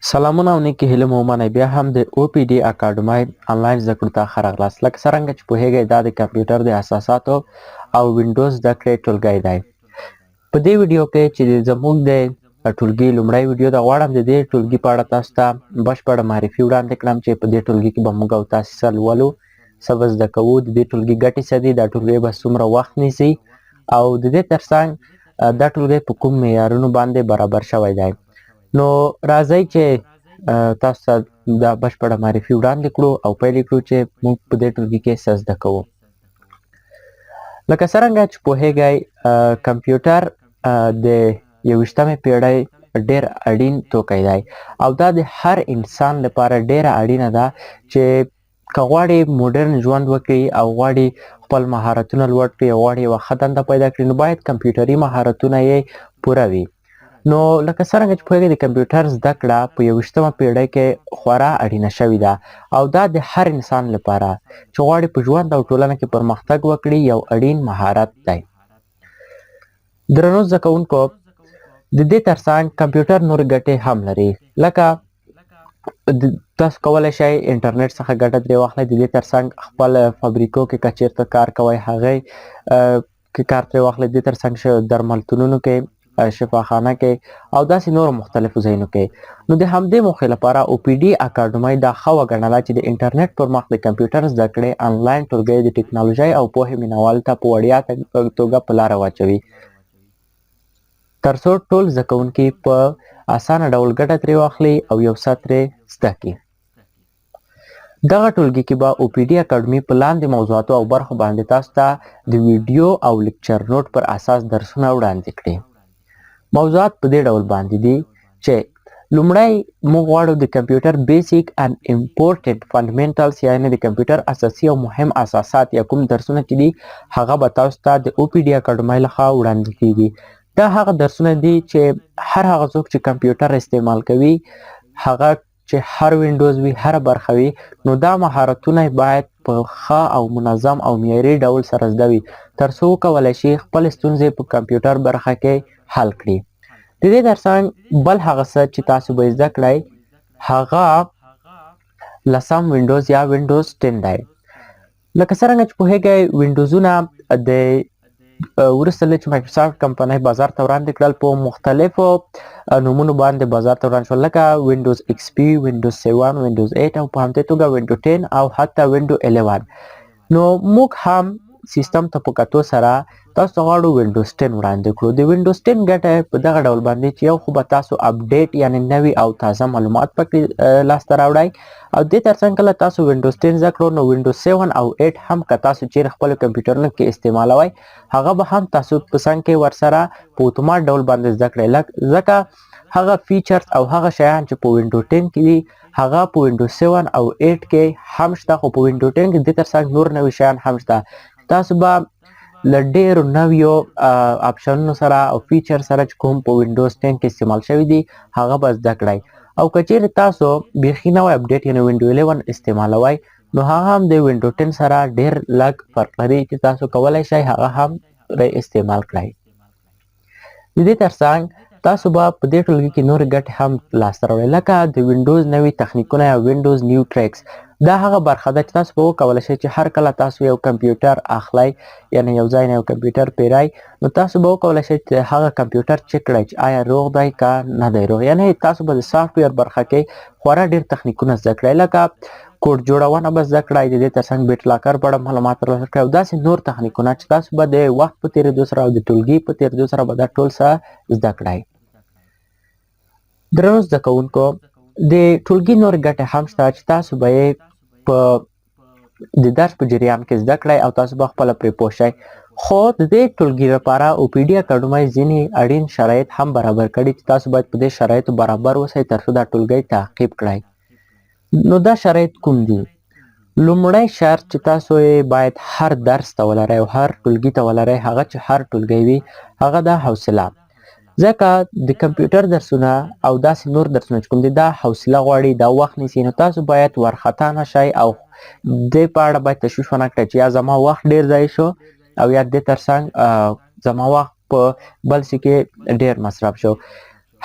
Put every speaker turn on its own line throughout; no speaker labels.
سلامونه او نیکې هیلې مو ومنئ. بیا هم د OPD اکاډمۍ آنلاین زده کړو ته ښه راغلاست. لکه څرنګه چې پوهیږئ دا د کمپیوټر د اساساتو او وینډوز زده کړې ټولګی دی. په دې ویډیو کې چې زموږ د ټولګي لومړی ویډیو ده، غواړم د دې ټولګي په اړه تاسو ته بشپړه معرفي وړاندې کړم چې په دې ټولګي کې به موږ او تاسې څه لولو، څه به زده کوو، د دې ټولګي ګټې څه دي، دا ټولګی به څومره وخت نیسي او د دې ترڅنګ دا ټولګی په کوم معیارونو باندې برابر شوی دی. نو راځئ چې تاسو ته دا بشپړه معرفي وړاندې کړو او پیل کړو چې موږ په دې ټولګي کې څه زده کوو. لکه څرنګه چې پوهیږئ کمپیوټر د 21مې پیړۍ ډېر اړین توکی دی او دا د هر انسان لپاره ډېره اړینه ده چې که غواړي موډرن ژوند وکړي او غواړي خپل مهارتونه لوړ کړي او غواړي یوه ښه دنده پیدا کړي، نو باید کمپیوټري مهارتونه یې پوره وي. نو لکه څرنګه چې پوهیږئ د کمپیوټر زده کړه په 21مه پیړۍ کې خورا اړینه شوې ده او دا د هر انسان لپاره چې غواړي په ژوند او ټولنه کې پرمختګ وکړي یو اړین مهارت دی. درنو زده کوونکو، د دې ترڅنګ کمپیوټر نور ګټې هم لري، لکه تاسو کولی شئ انټرنیټ څخه ګټه ترې واخلئ. د دې ترڅنګ خپل فابریکو کې که چیرته کار کوئ هغې کې کار ترې واخلئ. د دې ترڅنګ درملتونونو کې، شفاخانه کې او داسې نورو مختلفو ځایونو کې. نو د همدې موخې لپاره OPD اکاډمۍ دا ښه وګڼله چې د انټرنیټ پر مخ د کمپیوټر زده کړې آنلاین ټولګی د ټکنالوژۍ او پوهې مینوالو ته په وړیا توګه په لاره واچوي، ترڅو ټول زده کوونکي په اسانه ډول ګټه ترې واخلي او یو څه ترې زده کړي. دغه ټولګي کې به OPD اکاډمي په لاندې موضوعاتو او برخو باندې تاسو ته د ویډیو او لیکچر نوټ پر اساس درسونه وړاندې کړي. موضوعات په دې ډول باندې دي چې لومړی موږ غواړو د کمپیوټر بیسیک اند امپورټنټ فنډامنټلز، یعنې د کمپیوټر اساسي او مهم اساسات یا کوم درسونه چې دي هغه به تاسو ته د OPD اکاډمۍ لخوا وړاندې کیږي. دا هغه درسونه دي چې هر هغه څوک چې کمپیوټر استعمال کوي، هغه چې هر وینډوز وي، هر برخه وي، نو دا مهارتونه باید په ښه او منظم او معیاري ډول سره زده وي ترڅو وکولی شي خپل ستونزې په کمپیوټر برخه کې حل کړي. د دې ترڅنګ بل هغه څه چې تاسو به زده کړئ هغه 10 وینډوز یا وینډوز 10 دی. لکه څرنګه چې پوهیږئ وینډوزونه د وروسته چې مایکروسافټ کمپنۍ بازار ته وړاندې کړل په مختلفو نومونو باندې بازار ته وړاندې شول، لکه وینډوز XP، وینډوز 7، وینډوز 8 او په همدې توګه وینډوز 10 او حتی وینډوز 11. نو موږ هم سیستم ته په کتو سره تاسو ته غواړو وینډوز 10 وړاندې کړو. د وینډوز 10 ګټه په دغه ډول باندې چې یو خو به تاسو اپډیټ یعنې نوي او تازه معلومات پکې لاسته راوړئ او دې ترڅنګ کله تاسو وینډوز 10 زده کړو نو وینډوز 7 او 8 هم که تاسو چیرې خپلو کمپیوټرونو کې استعمالوئ هغه به هم تاسو په څنګ کې ورسره په اتومات ډول باندې زده کړئ، ځکه هغه فیچرز او هغه شیان چې په وینډوز 10 کې دي هغه په وینډوز 7 او 8 کې هم شته، خو په وینډوز 10 کې دې ترڅنګ نور نوي شیان هم شته. تاسو به له ډېرو نویو اپشنونو سره او فیچر سره چې کوم په وینډوز 10 کې استعمال شوي دي هغه به زده کړئ. او که چیرې تاسو بیخي نوی اپډیټ یعنې وینډوز 11 استعمالوئ نو هغه هم د وینډوز 10 سره ډېر لږ فرق لري چې تاسو کولی شئ هغه هم استعمال کړئ. د دې ترڅنګ تاسو به په دې ټولګي کې نورې ګټې هم لاسته راوړئ، لکه د وینډوز نوي تخنیکونه یا وینډوز نیو ټریکس. دا هغه برخه ده چې تاسو به وکولی شئ چې هر کله تاسو یو کمپیوټر اخلئ یعنې یو ځای نه یو کمپیوټر پیرئ نو تاسو به وکولی شئ چې هغه کمپیوټر چک کړئ چې آیا روغ دی که نه دی روغ. یعنې تاسو به د سافټویر برخه کې خورا ډېر تخنیکونه زده کړئ، لکه کوډ جوړونه به زده کړئ، د دې ترڅنګ بیټ لاکر په اړه معلومات ترلاسه کړئ او داسې نور تخنیکونه چې تاسو به د وخت په تېرېدو سره او د ټولګي په تېرېدو سره به دا ټول څه زده کړئ. درنو زده کوونکو، د ټولګي نور ګټې هم شته چې تاسو به یې په د درس په جریان کې زده کړئ او تاسو به خپله پرې پوه شئ. خو د دې ټولګي لپاره OPD اکاډمۍ ځینې اړین شرایط هم برابر کړي چې تاسو باید په دې شرایطو برابر اوسئ ترڅو دا ټولګی تعقیب کړئ. نو دا شرایط کوم دي؟ لومړی شرط چې تاسو یې باید هر درس ته ولرئ او هر ټولګي ته ولرئ هغه چې هر ټولګی وي هغه ده حوصله، ځکه د کمپیوټر درسونه او داسې نور درسونه چې کوم دي دا حوصله غواړي، دا وخت نیسي. نو تاسو باید وارخطا نه شئ او دې په اړه باید تشویش ونه کړئ چې یا زما وخت ډېر ضایع شو او یا دې ترڅنګ زما وخت په بل څه کې ډېر مصرف شو.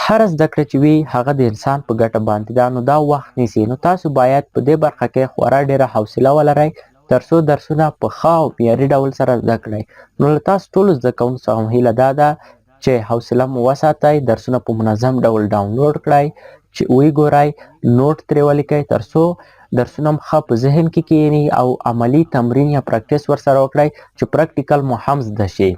هر زده کړه چې وي هغه د انسان په ګټه باندې ده نو دا وخت نیسي نو تاسو باید په دې برخه کې خورا ډیره حوصله ولرئ ترڅو درسونه په ښه او معیاري ډول سره زده کړئ نو له تاسو ټولو زده کوونکو څخه هیله دا ده چې حوصله مو وساتئ درسونه په منظم ډول ډاونلوډ کړئ چې ویې ګورئ نوټ ترې ولیکئ ترڅو درسونه مو ښه په ذهن کې کښېني او عملي تمرین یا پریکټس ورسره وکړئ چې پریکټیکل مو هم زده شي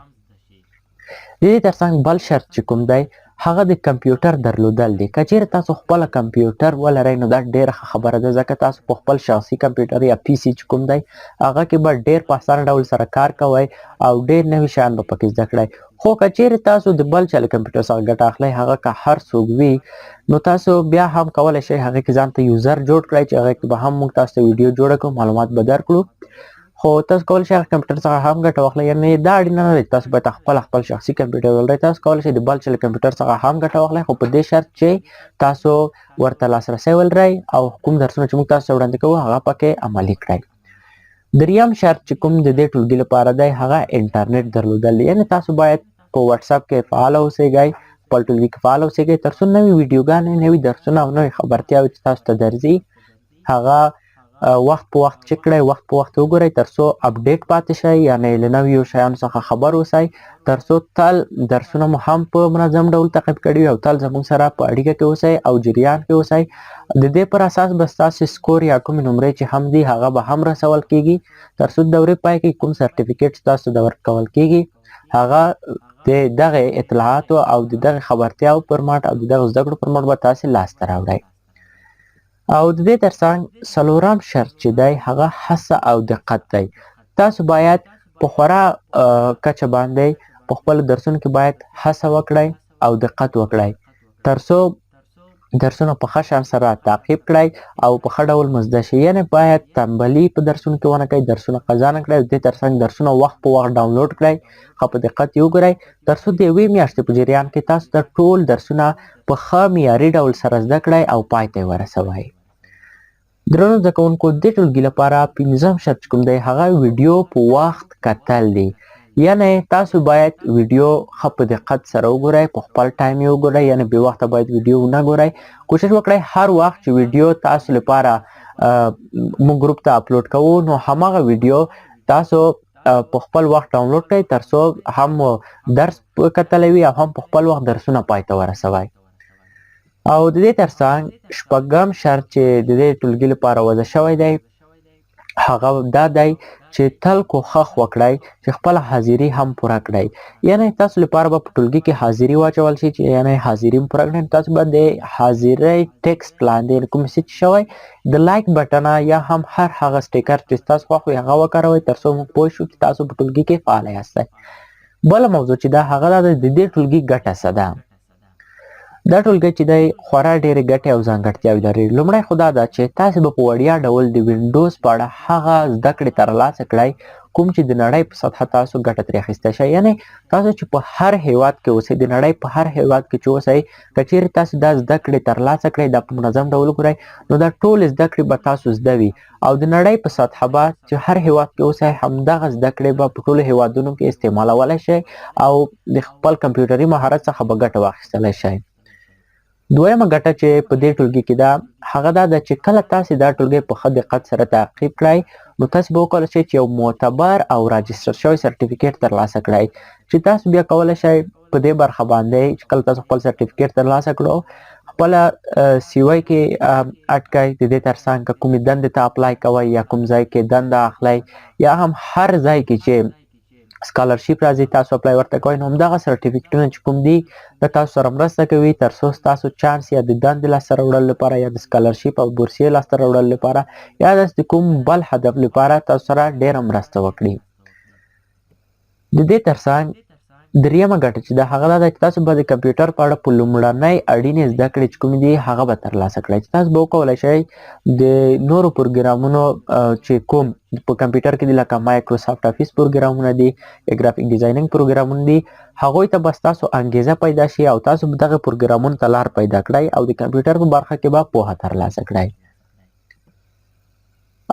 د دې ترڅنګ بل شرط چې کوم دی هغه د کمپیوټر درلودل دي که چیرې تاسو خپله کمپیوټر ولرئ نو دا ډیره ښه خبره ده ځکه تاسو په خپل شخصي کمپیوټر یا پی سي چې کوم دی هغه کې به ډیر په اسانه ډول سره کار کوئ او ډیر نوي شیان به پکې زده کړئ خو که چیرې تاسو د بل چا له کمپیوټر څخه ګټه اخلئ هغه که هر څوک وي نو تاسو بیا هم کولی شئ هغې کې ځان ته یوزر جوړ کړئ چې هغې کې به هم موږ تاسو ته ویډیو جوړه کړو معلومات به درکړو خو تاسو کولی شئ هغه کمپیوټر څخه هم ګټه واخلئ یعنې دا اړینه نه ده چې تاسو باید خپل شخصي کمپیوټر ولرئ تاسو کولی شئ د بل چا له کمپیوټر څخه هم ګټه واخلئ خو په دې شرط چې تاسو ورته لاسرسی ولرئ او کوم درسونه چې موږ تاسو ته وړاندې کوو هغه پکې عملي کړئ دریم شرط چې کوم د دې ټولګي لپاره دی هغه انټرنیټ درلودل دی یعنې تاسو باید په واتساپ کې فعال اوسئ خپل ټولګي کې فعال اوسئ ترڅو نوې ویډیوګانې نوي درسونه او نوې خبرتیاوې چې تاسو ته درځي هغه وخت په وخت چک کړئ وخت په وخت وګورئ ترڅو اپډیټ پاتې شئ یعنې له نویو شیانو څخه خبر اوسئ ترڅو تل درسونه مو هم په منظم ډول تعقیب کړي او تل زموږ سره په اړیکه کې اوسئ او جریان کې اوسئ د دې پر اساس به ستاسو سکور یا کومې نمرې چې هم دي هغه به هم رسول کیږي ترڅو د دورې پای کې کوم سرټیفیکیټ تاسو ته ورکول کیږي هغه د دغه اطلاعاتو او د دغه خبرتیاو پر مټ او د دغه زده کړو پر مټ به تاسو لاسته راوړئ او د دې ترڅنګ څلورم شرط چې دی هغه هڅه او دقت دی تاسو باید په خورا کچه باندې په خپلو درسونو کې باید هڅه وکړئ او دقت وکړئ ترڅو درسونه په ښه شان سره تعقیب کړئ او په ښه ډول مو زده شي یعنې باید تنبلي په درسونو کې ونه کوئ درسونه قضا نه کړئ د دې ترڅنګ درسونه وخت په وخت ډاونلوډ کړئ ښه په دقت یې وګورئ ترڅو د یوې میاشتې په جریان کې تاسو ته ټول درسونه په ښه معیاري ډول سره زده کړئ او پای ته یې ورسوئ درنو زده کوونکو دې ټولګي لپاره پنځم شرط کوم دی هغه ویډیو په وخت کتل دی یعنې تاسو باید ویډیو ښه په دقت سره وګورئ په خپل ټایم یې وګورئ یعنې بې وخته باید ویډیو ونه ګورئ کوشش وکړئ هر وخت چې ویډیو تاسو لپاره موږ ګروپ ته اپلوډ کوو نو هماغه ویډیو تاسو په خپل وخت ډاونلوډ کړئ ترڅو هم درس کتلی وي او هم په خپل وخت درسونه پای ته ورسوئ او د دې ترڅنګ شپږم شرط چې د دې ټولګي لپاره وضع شوی دی هغه دا دی چې تل کوښښ وکړئ چې خپله حاضري هم پوره کړئ یعنې تاسو لپاره به په ټولګي کې حاضري واچول شي چې یعنې حاضري هم پوره کړئ تاسو به د حاضرۍ ټکسټ لاندې کوم څه چې شوی د لایک بټنه یا هم هر هغه سټیکر چې ستاسو خوښ وي هغه وکاروئ ترڅو موږ پوه شو چې تاسو په ټولګي کې فعاله یاستئ بله موضوع چې ده هغه دا د دې ټولګي ګټه څه ده دا ټولګی چې دی خورا ډېرې ګټې او ځانګړتیاوې لري لومړی خو دا ده چې تاسې به په وړیا ډول د وینډوز په اړه هغه زده کړې ترلاسه کړئ کوم چې د نړۍ په سطحه تاسو ګټه ترې اخیستی شئ یعنې تاسو چې په هر هیواد کې اوسئ د نړۍ په هر هیواد کې چې اوسئ که چیرې تاسو دا زده کړې ترلاسه کړئ دا په منظم ډول وګورئ نو دا ټولې زده کړې به تاسو زده وي او د نړۍ په سطحه به چې هر هیواد کې اوسئ همدغه زده کړې به په ټولو هیوادونو کې استعمالولی شئ او د خپل کمپیوټري مهارت څخه به ګټه واخیستلی شئ دویمه ګټه چې په دې ټولګي کې ده هغه دا ده چې کله تاسې دا ټولګی په ښه دقت سره تعقیب کړئ نو تاسې به وکولی شئ چې یو معتبر او راجسټر شوی سرټیفیکیټ ترلاسه کړئ چې تاسو بیا کولی شئ په دې برخه باندې چې کله تاسو خپل سرټیفیکیټ ترلاسه کړو خپله سی وی کې اډ کړئ د دې ترڅنګ که کومې دندې ته اپلای کوئ یا کوم ځای کې دنده اخلئ یا هم هر ځای کې چې سکالرشپ راځي تاسو اپلای ورته کوئ نو همدغه سرټیفیکټونه چې کوم دي د تاسو سره مرسته کوي ترڅو ستاسو چانس یا د دندې لاسته راوړلو لپاره یا د سکالرشپ او بورسیې لاسته راوړلو لپاره یا داسې کوم بل هدف لپاره تاسو سره ډېره مرسته وکړي د دې ترڅنګ دریمه ګټه چې ده هغه دا ده چې تاسو به د کمپیوټر په اړه په لومړنۍ اړینې زده کړې چې کومې دي هغه به ترلاسه کړئ چې تاسو به وکولی شئ د نورو پروګرامونو چې کوم په کمپیوټر کې دي لکه مایکروسافټ افیس پروګرامونه دي یا ګرافیک ډیزاینینګ پروګرامونه دي هغوی ته به ستاسو انګیزه پیدا شي او تاسو به دغه پروګرامونو ته لار پیدا کړئ او د کمپیوټر په برخه کې به پوهه ترلاسه کړئ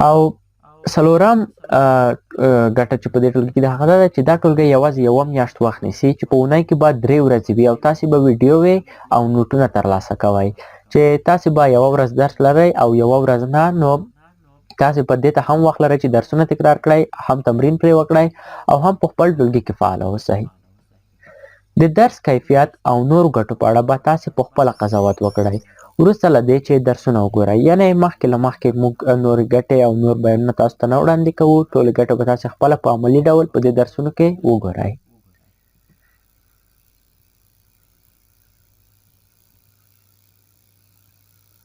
او څلورم ګټه چې په دې ټولګي کې د هغه ده چې دا ټولګي یوازې یوه میاشت وخت نیسي چې په اونۍ کې به 3 ورځې وي او تاسې به ویډیوې او نوټونه ترلاسه کوئ چې تاسې به یوه ورځ درس لرئ او یوه ورځ نه، نو تاسې په دې ته هم وخت لرئ چې درسونه تکرار کړئ، هم تمرین پرې وکړئ او هم په خپل ټولګي کې فعال اوسئ. د درس کیفیت او نورو ګټو په اړه به تاسې په خپله قضاوت وکړئ وروسته له دې چې درسونه وګورئ. یعنې مخکې له مخکې موږ نورې ګټې او نور بیانونه تاسو ته نه وړاندې کوو، ټولې ګټې به تاسې خپله په عملي ډول په دې درسونو کې وګورئ.